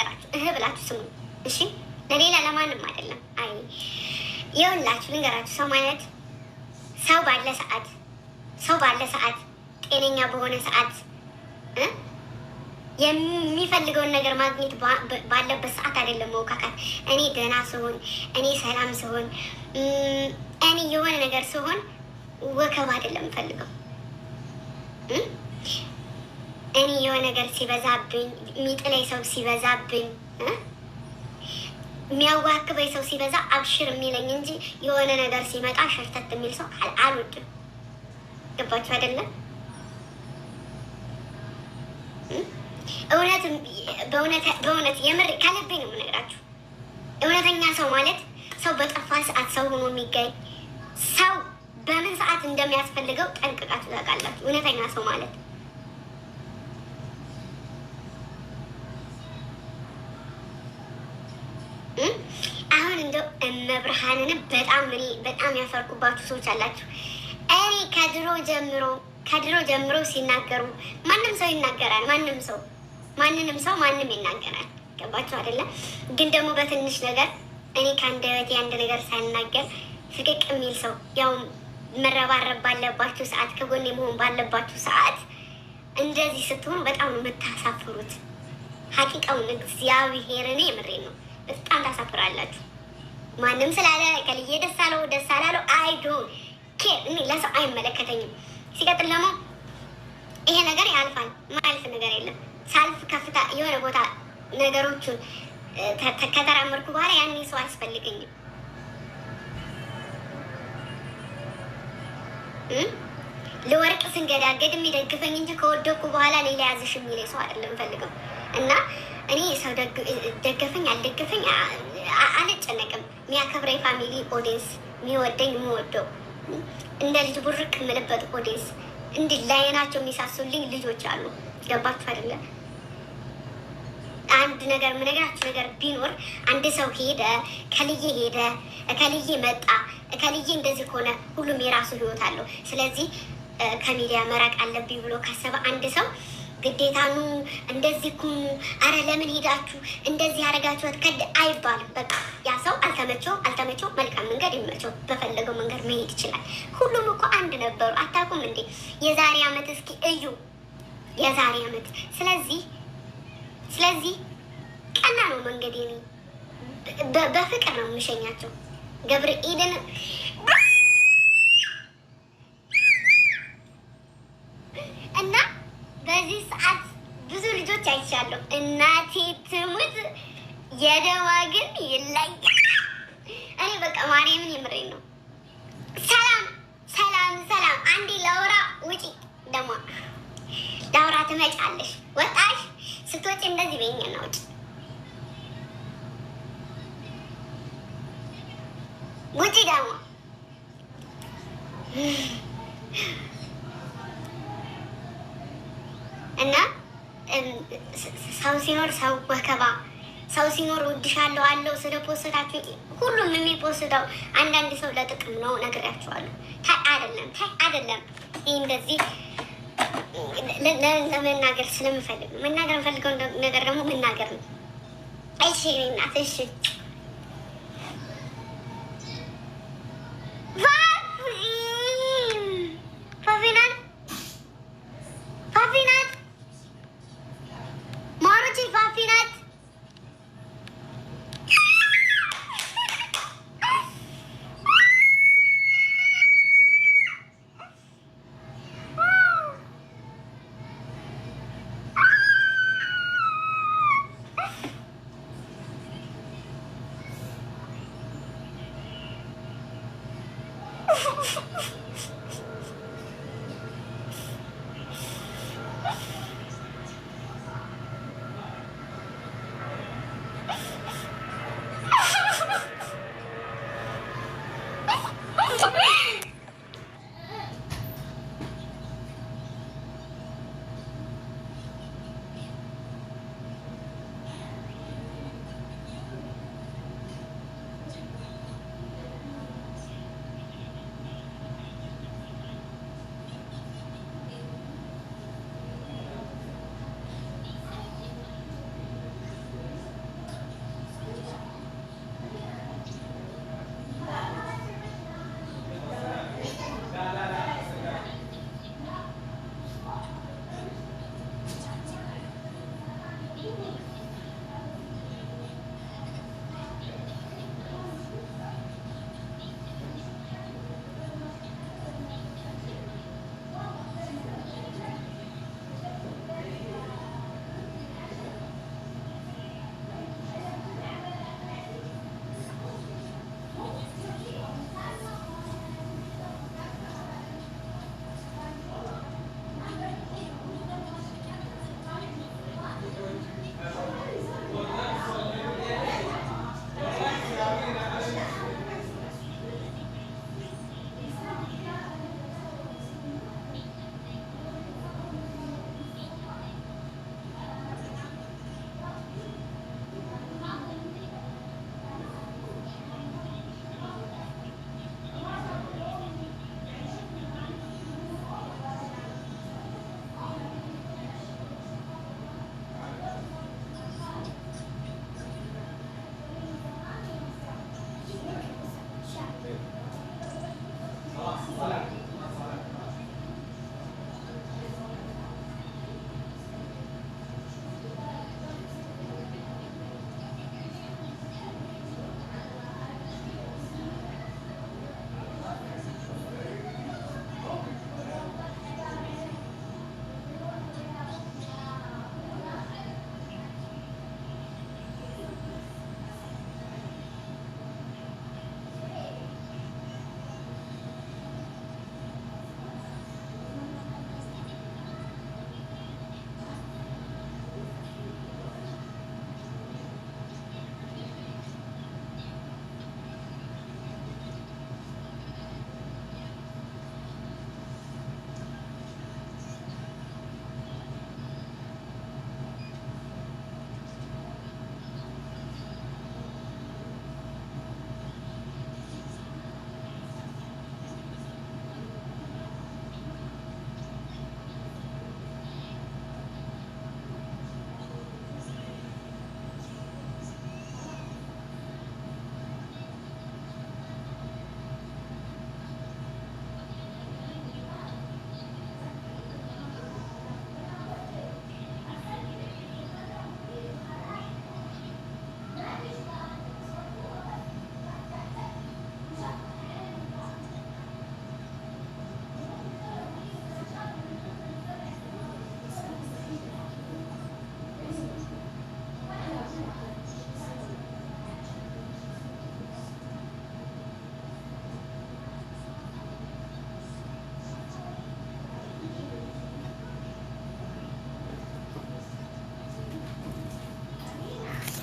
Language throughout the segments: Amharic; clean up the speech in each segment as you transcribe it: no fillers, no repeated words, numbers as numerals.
ልንገራችሁ፣ ብላችሁ ስሙ እሺ። ለሌላ ለማንም አይደለም። አይ ይኸውላችሁ ልንገራችሁ፣ ሰው ማለት ሰው ባለ ሰዓት ጤነኛ በሆነ ሰዓት የሚፈልገውን ነገር ማግኘት ባለበት ሰዓት አይደለም መውካካት። እኔ ደህና ስሆን፣ እኔ ሰላም ስሆን፣ እኔ የሆነ ነገር ስሆን ወከባ አይደለም የምፈልገው። እኔ የሆነ ነገር ሲበዛብኝ፣ የሚጥለኝ ሰው ሲበዛብኝ፣ የሚያዋክበኝ ሰው ሲበዛ አብሽር የሚለኝ እንጂ የሆነ ነገር ሲመጣ ሸርተት የሚል ሰው አልወድም። ገባችሁ አይደለም? በእውነት የምር ከልቤ ነው የምነግራችሁ። እውነተኛ ሰው ማለት ሰው በጠፋ ሰዓት ሰው ሆኖ የሚገኝ ሰው በምን ሰዓት እንደሚያስፈልገው ጠንቅቃችሁ ታውቃላችሁ። እውነተኛ ሰው ማለት አሁን እንደው እመብርሃንን በጣም ያፈርኩባችሁ ሰዎች አላችሁ። እኔ ከድሮ ጀምሮ ሲናገሩ ማንም ሰው ይናገራል። ማንም ይናገራል። ገባችሁ አይደለም? ግን ደግሞ በትንሽ ነገር እኔ ከአንደበቴ አንድ ነገር ሳይናገር ፍቅቅ የሚል ሰው ያው መረባረብ ባለባችሁ ሰዓት ከጎኔ መሆን ባለባችሁ ሰዓት እንደዚህ ስትሆኑ በጣም ነው የምታሳፍሩት። ሀቂቃውን እግዚአብሔር እኔ የምሬን ነው። በጣም ታሳፍራላችሁ። ማንም ስላለ ከልዬ ደስ አላለው አይዶ ኬር እኔ ለሰው አይመለከተኝም። ሲቀጥል ደግሞ ይሄ ነገር ያልፋል። ማያልፍ ነገር የለም። ሳልፍ ከፍታ የሆነ ቦታ ነገሮቹን ከተራመድኩ በኋላ ያኔ ሰው አያስፈልገኝም። ለወርቅ ስንገዳገድ የሚደግፈኝ እንጂ ከወደኩ በኋላ ሌላ ያዝሽ የሚለኝ ሰው አይደለም ፈልገው እና እኔ ሰው ደገፈኝ አልደገፈኝ አልጨነቅም። የሚያከብረኝ ፋሚሊ ኦዲየንስ፣ የሚወደኝ የምወደው እንደ ልጅ ቡርክ የምልበት ኦዲየንስ እንዲህ ላይናቸው የሚሳሱልኝ ልጆች አሉ። ገባችሁ አይደለም? አንድ ነገር የምነግራችሁ ነገር ቢኖር አንድ ሰው ሄደ፣ ከልዬ መጣ፣ ከልዬ እንደዚህ ከሆነ ሁሉም የራሱ ህይወት አለው። ስለዚህ ከሚዲያ መራቅ አለብኝ ብሎ ካሰበ አንድ ሰው ግዴታኑ እንደዚህ ኩኑ፣ አረ ለምን ሄዳችሁ እንደዚህ ያደረጋችሁት ከድ አይባልም። በቃ ያ ሰው አልተመቸው መልካም መንገድ ይመቸው፣ በፈለገው መንገድ መሄድ ይችላል። ሁሉም እኮ አንድ ነበሩ። አታውቁም እንዴ? የዛሬ አመት እስኪ እዩ፣ የዛሬ አመት። ስለዚህ ቀና ነው መንገድ። እኔ በፍቅር ነው የምሸኛቸው። ገብርኤልን እና በዚህ ሰዓት ብዙ ልጆች አይቻለሁ። እናቴ ትሙት የደዋ ግን ይለያል። እኔ በቃ ማርያምን የምሬን ነው። ሰላም አንዴ ላውራ ውጪ፣ ደግሞ ላውራ ትመጫለሽ። ወጣሽ ስትወጪ እንደዚህ በይኝና ውጪ። ደግሞ እና ሰው ሲኖር ሰው ወከባ፣ ሰው ሲኖር እወድሻለሁ አለው። ስለ ፖስታችሁ ሁሉም የሚፖስተው አንዳንድ ሰው ለጥቅም ነው፣ ነግሬያችኋለሁ። ታይ አይደለም። ይህ እንደዚህ ለመናገር ስለምፈልግ ነው። መናገር የምፈልገው ነገር ደግሞ መናገር ነው። እሺ እናት፣ እሺ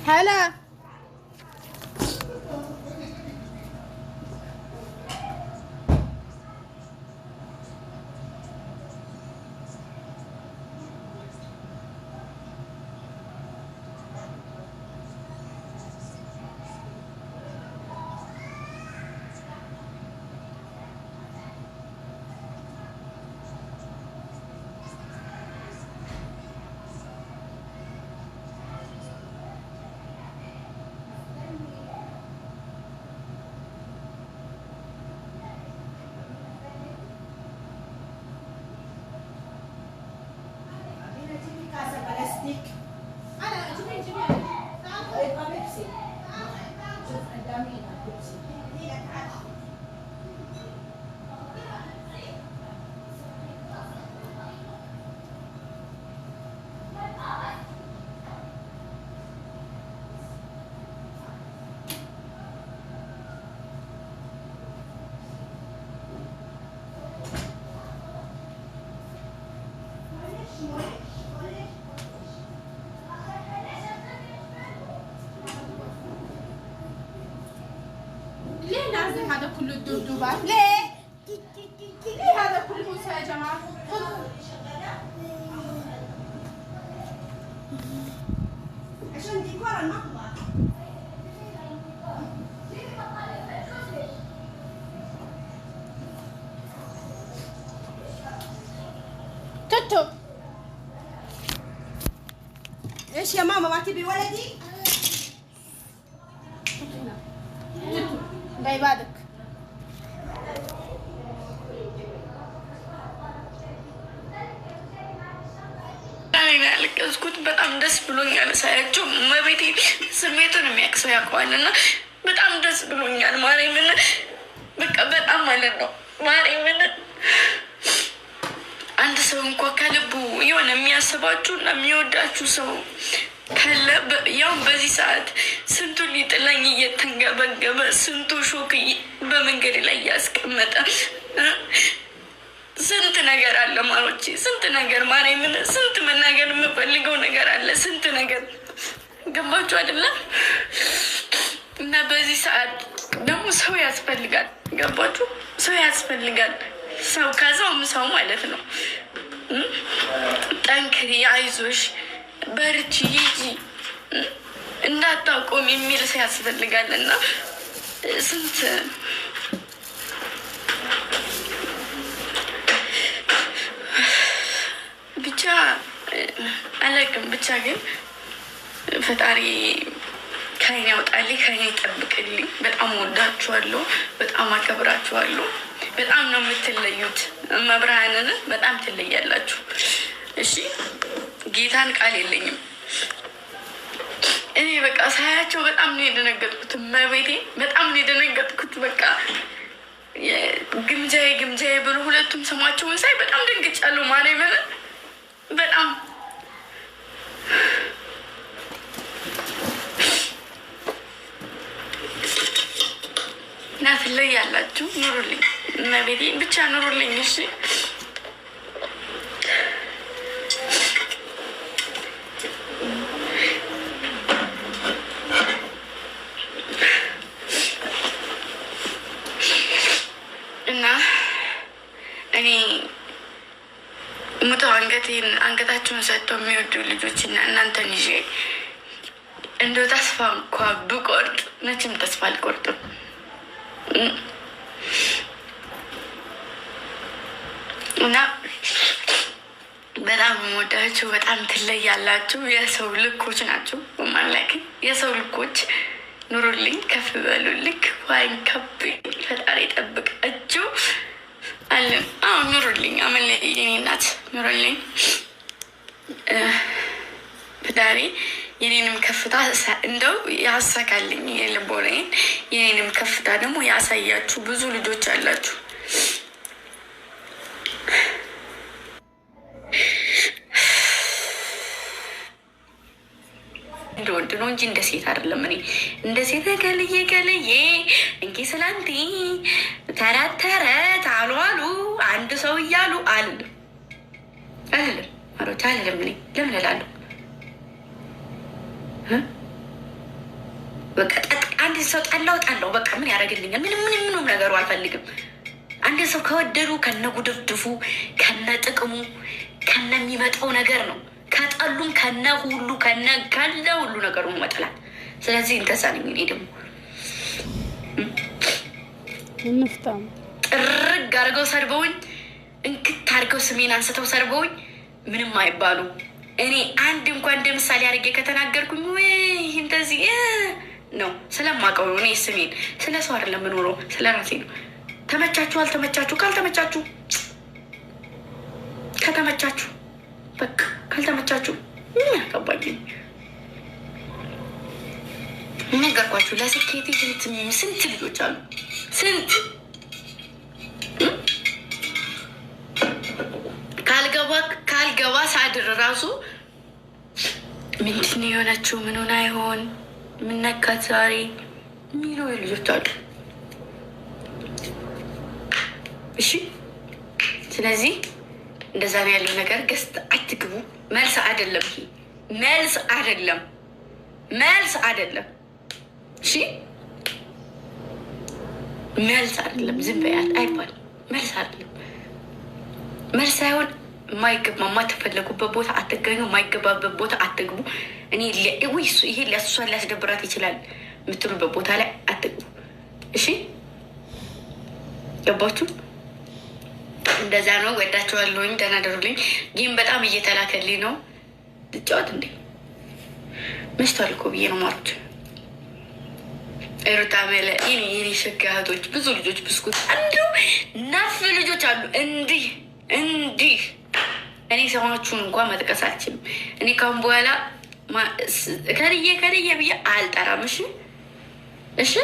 هلا ليه لازم هذا كله الدبدوبات؟ ليه؟ ليه هذا كله يا جماعة؟ عشان ديكور المطبخ. توتو ايش يا ماما ما تبي ولدي؟ توتو جايبادك ذلك ያለቀስኩት። በጣም ደስ ብሎኛል ሳያቸው። መቤቴ ስሜቱን የሚያቅሰው ያውቀዋል እና በጣም ደስ ብሎኛል። ማርያምን በቃ በጣም ማለት ነው። ማርያምን አንድ ሰው እንኳ ከልቡ የሆነ የሚያስባችሁ እና የሚወዳችሁ ሰው ካለ ያው በዚህ ሰዓት ስንቱ ሊጥለኝ እየተንገበገበ ስንቱ ሾክ በመንገድ ላይ እያስቀመጠ ስንት ነገር አለ ማሮቼ፣ ስንት ነገር ማርያምን፣ ስንት መናገር የምፈልገው ነገር አለ፣ ስንት ነገር ገባችሁ አይደለም? እና በዚህ ሰዓት ደግሞ ሰው ያስፈልጋል። ገባችሁ? ሰው ያስፈልጋል። ሰው ከሰውም ሰው ማለት ነው። ጠንክሪ፣ አይዞሽ፣ በርቺ፣ ሂጂ፣ እንዳታቆም የሚል ሰው ያስፈልጋል እና ስንት ብቻ አላውቅም። ብቻ ግን ፈጣሪ ከእኔ ያውጣልኝ፣ ከእኔ ይጠብቅልኝ። በጣም ወዳችኋለሁ፣ በጣም አከብራችኋለሁ። በጣም ነው የምትለዩት። መብርሃንን በጣም ትለያላችሁ። እሺ ጌታን ቃል የለኝም። እኔ በቃ ሳያቸው በጣም ነው የደነገጥኩት። መቤቴ በጣም ነው የደነገጥኩት። በቃ ግምጃዬ ብሎ ሁለቱም ስማቸውን ሳይ በጣም ደንግጫለሁ። ማርያምን በጣም እና ትለያላችሁ። ኑሩልኝ መቤቴ፣ ብቻ ኑሩልኝ። እሺ እና እኔ ሙተው አንገታቸውን ሰጥተው የሚወዱ ልጆችና እናንተን ይዤ እንደው ተስፋ እንኳ ብቆርጥ መቼም ተስፋ አልቆርጥም። እና በጣም የምወዳችሁ፣ በጣም ትለያላችሁ። የሰው ልኮች ናቸው። ማላክ የሰው ልኮች ኑሩልኝ፣ ከፍ በሉልኝ፣ ዋይን ከብ ፈጣሪ ጠብቃችሁ አለን። ኑሩልኝ፣ አመለኝ እናት ኑሩልኝ። ፈጣሪ የኔንም ከፍታ እንደው ያሳካልኝ፣ የልቦናዬን የኔንም ከፍታ ደግሞ ያሳያችሁ። ብዙ ልጆች አላችሁ። እንደ ወንድ ነው እንጂ እንደ ሴት አይደለም። እኔ እንደ ሴት ገለዬ እንኪ ስላንቲ ተረት አሉ አንድ ሰው እያሉ አልልም ማሮች አልልም። እኔ ለምን እላለሁ? በቃ አንድ ሰው ጠላው በቃ ምን ያደርግልኛል? ምንም ነገሩ አልፈልግም። አንድ ሰው ከወደዱ ከነ ጉድፍድፉ ከነ ጥቅሙ ከነ የሚመጣው ነገር ነው። ከጠሉም ከነ ሁሉ ነገሩ መጠላት። ስለዚህ እንደዛ ነኝ እኔ። ደግሞ ጥርግ አድርገው ሰርበውኝ፣ እንክት አድርገው ስሜን አንስተው ሰርበውኝ ምንም አይባሉ። እኔ አንድ እንኳን እንደ ምሳሌ አድርጌ ከተናገርኩኝ ወይ እንደዚህ ነው ስለማውቀው ነው። እኔ ስሜን ስለ ሰው አይደለም የምኖረው፣ ስለ ራሴ ነው። ተመቻችሁ አልተመቻችሁ፣ ካልተመቻችሁ ከተመቻችሁ በቃ፣ ካልተመቻችሁ ምን ያገባኝ? ነገርኳችሁ። ለስኬቴ ስንት ልጆች አሉ፣ ስንት ካልገባ ሳድር ራሱ ምንድን ነው የሆነችው? ምን ሆና ይሆን? ምን ነካት ዛሬ የሚሉ ልጆች አሉ። እሺ ስለዚህ እንደዛ ነው ያለው ነገር። ገስት አትግቡ። መልስ አይደለም፣ መልስ አይደለም። እሺ መልስ አይደለም። ዝም በያት አይባልም። መልስ አይደለም። መልስ ሳይሆን የማትፈለጉበት ቦታ አትገኙ፣ የማይገባበት ቦታ አትግቡ። እኔ ይሄ እሷን ሊያስደብራት ይችላል የምትሉበት ቦታ ላይ አትግቡ። እሺ ገባችሁ? እንደዛ ነው። ወዳችኋለሁኝ። ደህና ደሩልኝ። ጌም በጣም እየተላከልኝ ነው። ልጫወት እንዴ? መሽቷል እኮ ብዬ ነው ማሮች። ሩታ መለ የኔ ሸጋ እህቶች፣ ብዙ ልጆች ብስኩት አንዱ ናፍ ልጆች አሉ። እንዲህ እኔ ሰማችሁን እንኳን መጥቀስ አልችልም። እኔ ካሁን በኋላ ከልዬ ብዬ አልጠራም። እሺ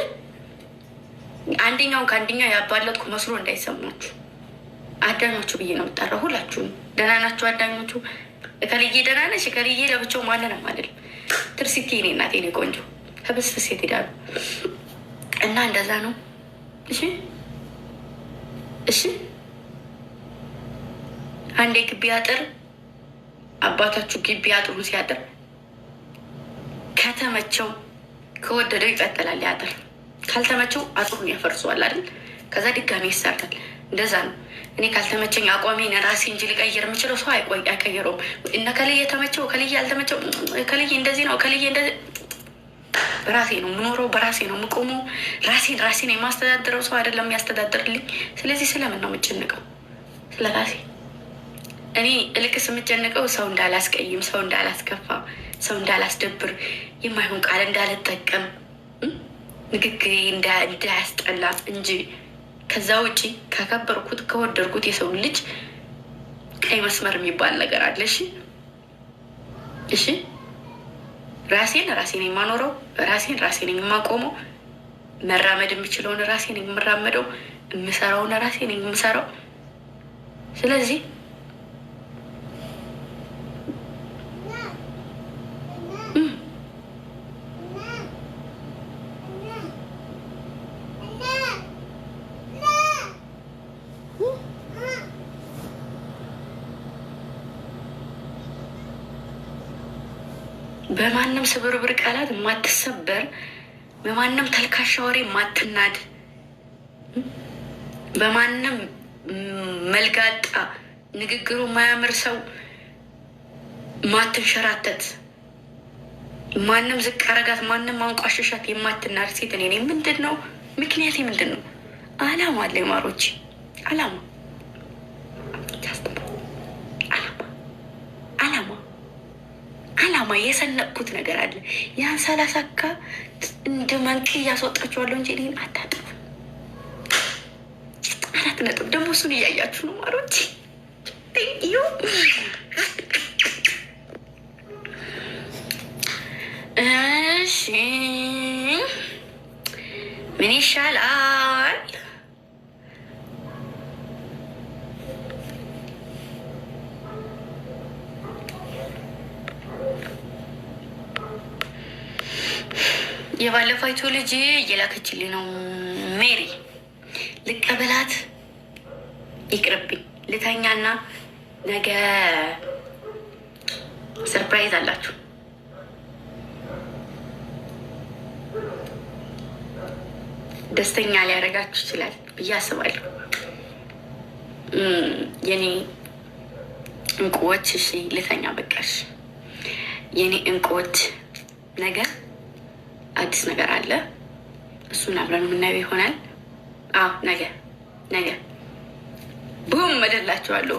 አንደኛውን ከአንደኛው ያባለጥኩ መስሎ እንዳይሰማችሁ አዳኞቹ ብዬ ነው የምጠራው። ሁላችሁም ደህና ናችሁ? አዳኞቹ ከልዬ ደህና ነሽ? ከልዬ ለብቻው ማንንም አይደለም። ትርሲቴ እኔ እናቴ እኔ ቆንጆ ህብስት ሴት ሄዳሉ እና እንደዛ ነው። እሺ አንዴ ግቢ አጥር አባታችሁ ግቢ አጥሩ ሲያጥር ከተመቸው ከወደደው ይቀጥላል ያጥር፣ ካልተመቸው አጥሩን ያፈርሰዋል አይደል? ከዛ ድጋሜ ይሰርታል። እንደዛ ነው። እኔ ካልተመቸኝ አቋሜን ራሴ እንጂ ልቀይር የምችለው ሰው አይቀይረውም። እነ ከልዬ የተመቸው ከልዬ ያልተመቸው ከልዬ እንደዚህ ነው ከልዬ እንደዚህ በራሴ ነው የምኖረው፣ በራሴ ነው የምቆመው። ራሴን የማስተዳድረው ሰው አይደለም የሚያስተዳድርልኝ። ስለዚህ ስለምን ነው የምጨንቀው? ስለ ራሴ እኔ እልቅስ የምጨንቀው ሰው እንዳላስቀይም፣ ሰው እንዳላስከፋ፣ ሰው እንዳላስደብር፣ የማይሆን ቃል እንዳልጠቀም፣ ንግግሬ እንዳያስጠላ እንጂ ከዛ ውጪ ካከበርኩት ከወደድኩት የሰው ልጅ ቀይ መስመር የሚባል ነገር አለ። እሺ ራሴን የማኖረው ራሴን የማቆመው፣ መራመድ የምችለውን ራሴን የምራመደው፣ የምሰራውን ራሴን የምሰራው። ስለዚህ በማንም ስብርብር ቃላት የማትሰበር፣ በማንም ተልካሻ ወሬ የማትናድ፣ በማንም መልጋጣ ንግግሩ ማያምር ሰው ማትንሸራተት፣ ማንም ዝቅ አረጋት፣ ማንም አንቋሸሻት የማትናድ ሴት እኔ ነኝ። ምንድን ነው ምክንያቴ? ምንድን ነው አላማ አለ ማሮች፣ አላማ የሰነቅኩት ነገር አለ። ያን ሳላሳካ እንደ መንቅ እያስወጣችኋለሁ እንጂ እኔን አታጥፉ። 4 ነጥብ ደግሞ እሱን እያያችሁ ነው ማሮች። ዩ እሺ ምን ይሻላል? የባለፈው ልጅ እየላከችልኝ ነው። ሜሪ ልቀበላት? ይቅርብኝ። ልተኛና ነገ ሰርፕራይዝ አላችሁ። ደስተኛ ሊያደርጋችሁ ይችላል ብዬ አስባለሁ። የኔ እንቁዎች፣ እሺ ልተኛ በቃሽ። የኔ እንቁዎች ነገ አዲስ ነገር አለ። እሱን አብረን የምናየው ይሆናል። አዎ ነገ ቡም መደላችኋለሁ።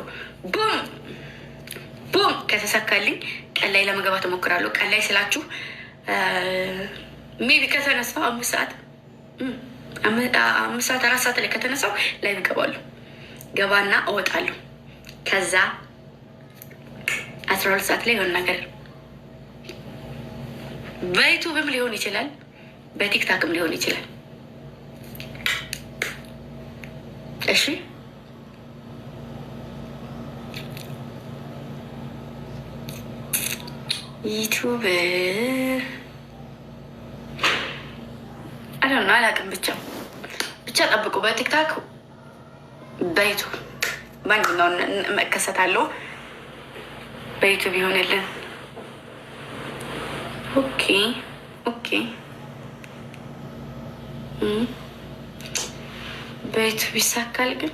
ቡም ከተሳካልኝ ቀን ላይ ለመግባት እሞክራለሁ። ቀን ላይ ስላችሁ ሜቢ ከተነሳው 5 ሰዓት 4 ሰዓት ላይ ከተነሳው ላይ እገባለሁ። ገባና እወጣለሁ። ከዛ 12 ሰዓት ላይ የሆነ ነገር በዩቱብም ሊሆን ይችላል፣ በቲክታክም ሊሆን ይችላል። እሺ ዩቱብ አላውቅም። ብቻ ጠብቁ። በቲክታክ በዩቱብ በአንድኛው መከሰታለሁ። በዩቱብ ይሆንልን። ኦኬ በዩቱብ ይሳካል። ግን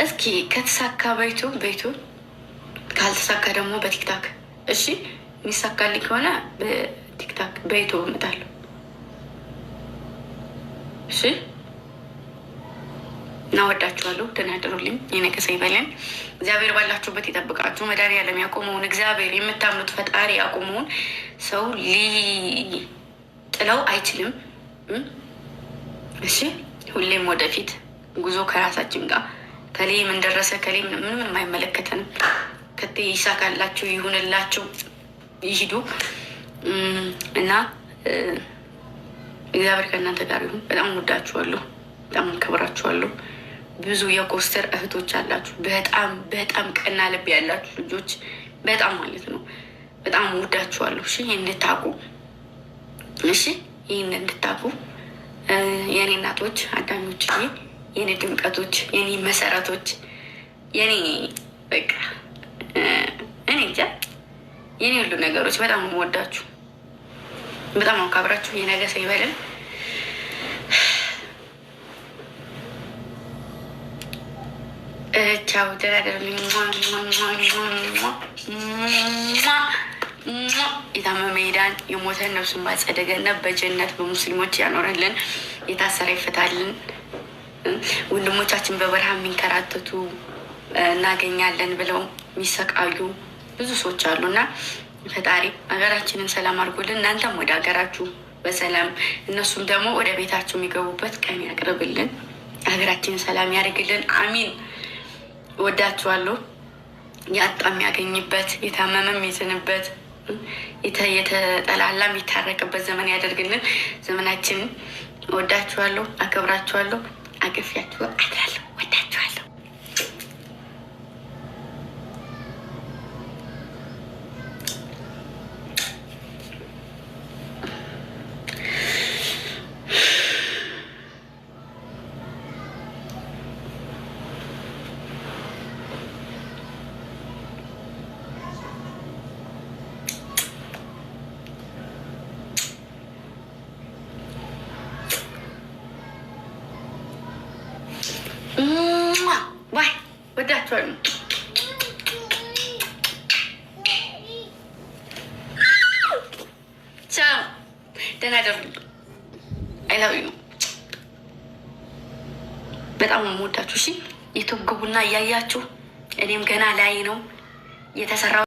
እስኪ ከተሳካ በዩቱብ ካልተሳካ ደግሞ በቲክታክ። እሺ የሚሳካልኝ ከሆነ በቲክታክ በዩቱብ እመጣለሁ። እሺ እናወዳችኋለሁ። ደህና ያደሩልኝ። የነገ ሰው ይበለን። እግዚአብሔር ባላችሁበት ይጠብቃችሁ። መድኃኒዓለም ያቆመውን እግዚአብሔር የምታምኑት ፈጣሪ ያቆመውን ሰው ሊጥለው አይችልም። እሺ ሁሌም ወደፊት ጉዞ ከራሳችን ጋር ከሌ ምን ደረሰ ከሌ ምንም አይመለከተንም። ከቴ ይሳካላችሁ፣ ይሁንላችሁ፣ ይሂዱ እና እግዚአብሔር ከእናንተ ጋር ይሁን። በጣም ወዳችኋለሁ፣ በጣም ከብራችኋለሁ። ብዙ የኮስተር እህቶች አላችሁ፣ በጣም ቀና ልብ ያላችሁ ልጆች በጣም ማለት ነው። በጣም ወዳችኋለሁ። እሺ ይህን እንድታቁ፣ እሺ ይህን እንድታቁ የኔ እናቶች፣ አዳኞች፣ የኔ ድምቀቶች፣ የኔ መሰረቶች፣ የኔ በቃ እኔ እንጃ የኔ ሁሉ ነገሮች በጣም ወዳችሁ፣ በጣም አካብራችሁ። የነገ ሰው ይበልን። ቻው ተዳደሩልኝ። የታመመ ሄዳን የሞተን ነፍሱን ባጸደ ገነት በጀነት በሙስሊሞች ያኖረልን፣ የታሰረ ይፈታልን። ወንድሞቻችን በበረሃ የሚንከራተቱ እናገኛለን ብለው የሚሰቃዩ ብዙ ሰዎች አሉ እና ፈጣሪ ሀገራችንን ሰላም አድርጎልን እናንተም ወደ ሀገራችሁ በሰላም እነሱም ደግሞ ወደ ቤታቸው የሚገቡበት ቀን ያቅርብልን። ሀገራችንን ሰላም ያደርግልን። አሚን። ወዳችኋለሁ። ያጣ የሚያገኝበት፣ የታመመ የሚዝንበት፣ የተጠላላ የሚታረቅበት ዘመን ያደርግልን። ዘመናችንን ወዳችኋለሁ፣ አከብራችኋለሁ፣ አቅፊያችሁ አድራለሁ። ወዳችኋለሁ። ባይ ወዳችኋለሁ። ቻው ደህና ደሩ። አይላዊ ነው። በጣም የምወዳችሁ። እሺ ዩቱብ ግቡና እያያችሁ እኔም ገና ላይ ነው የተሰራው